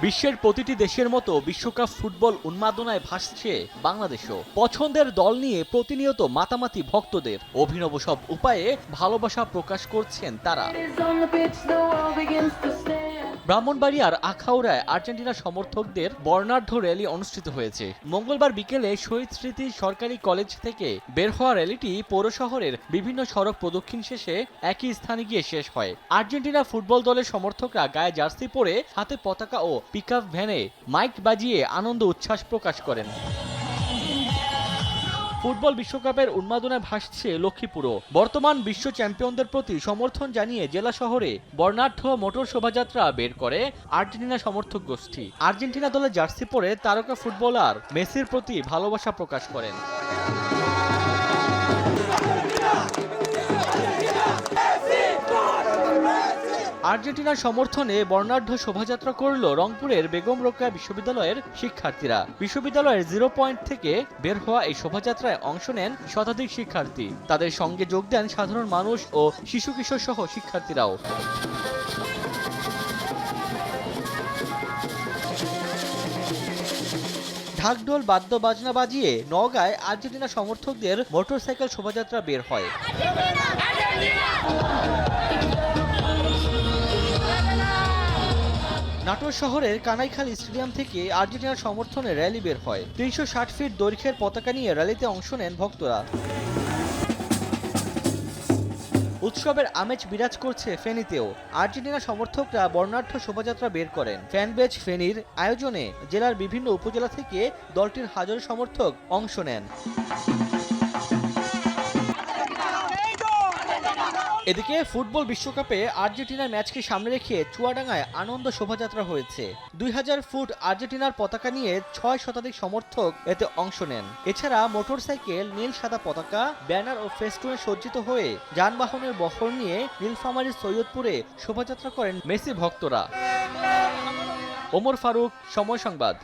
বিশ্বের প্রতিটি দেশের মতো বিশ্বকাপ ফুটবল উন্মাদনায় ভাসছে বাংলাদেশও। পছন্দের দল নিয়ে প্রতিনিয়ত মাতামাতি ভক্তদের। অভিনব সব উপায়ে ভালোবাসা প্রকাশ করছেন তারা। ব্রাহ্মণবাড়িয়ার আখাউড়ায় আর্জেন্টিনা সমর্থকদের বর্ণাঢ্য র্যালি অনুষ্ঠিত হয়েছে। মঙ্গলবার বিকেলে শহীদ স্মৃতি সরকারি কলেজ থেকে বের হওয়া র্যালিটি পৌর শহরের বিভিন্ন সড়ক প্রদক্ষিণ শেষে একই স্থানে গিয়ে শেষ হয়। আর্জেন্টিনা ফুটবল দলের সমর্থকরা গায়ে জার্সি পরে হাতে পতাকা ও পিকআপ ভ্যানে মাইক বাজিয়ে আনন্দ উচ্ছ্বাস প্রকাশ করেন। ফুটবল বিশ্বকাপের উন্মাদনায় ভাসছে লক্ষ্মীপুরও। বর্তমান বিশ্ব চ্যাম্পিয়নদের প্রতি সমর্থন জানিয়ে জেলা শহরে বর্ণাঢ্য মোটর শোভাযাত্রা বের করে আর্জেন্টিনা সমর্থক গোষ্ঠী। আর্জেন্টিনা দলের জার্সি পরে তারকা ফুটবলার মেসির প্রতি ভালোবাসা প্রকাশ করেন। আর্জেন্টিনার সমর্থনে বর্ণাঢ্য শোভাযাত্রা করল রংপুরের বেগম রোকেয়া বিশ্ববিদ্যালয়ের শিক্ষার্থীরা। বিশ্ববিদ্যালয়ের 0 পয়েন্ট থেকে বের হওয়া এই শোভাযাত্রায় অংশ নেন শতাধিক শিক্ষার্থী। তাদের সঙ্গে যোগ দেন সাধারণ মানুষ ও শিশু কিশোর সহ শিক্ষার্থীরাও। ঢাকঢোল বাদ্য বাজনা বাজিয়ে নওগাঁয় আর্জেন্টিনা সমর্থকদের মোটরসাইকেল শোভাযাত্রা বের হয়। নাটোর শহরের কানাইখালী স্টেডিয়াম থেকে আর্জেন্টিনার সমর্থনে র্যালি বের হয়। 360 ফিট দৈর্ঘ্যের পতাকা নিয়ে র্যালিতে অংশ নেন ভক্তরা। উৎসবের আমেজ বিরাজ করছে ফেনীতেও। আর্জেন্টিনা সমর্থকরা বর্ণাঢ্য শোভাযাত্রা বের করেন। ফ্যানবেজ ফেনীর আয়োজনে জেলার বিভিন্ন উপজেলা থেকে দলটির হাজারো সমর্থক অংশ নেন। এদিকে ফুটবল বিশ্বকাপে আর্জেন্টিনার ম্যাচকে সামনে রেখে চুয়াডাঙ্গায় আনন্দ শোভাযাত্রা হয়েছে। 2000 ফুট আর্জেন্টিনার পতাকা নিয়ে 6 শতাধিক সমর্থক এতে অংশ নেন। এছাড়া মোটরসাইকেল, নীল সাদা পতাকা, ব্যানার ও ফেস্টুনে সজ্জিত হয়ে যানবাহনের বহর নিয়ে নীলফামারীর সৈয়দপুরে শোভাযাত্রা করেন মেসি ভক্তরা। ওমর ফারুক, সময় সংবাদ।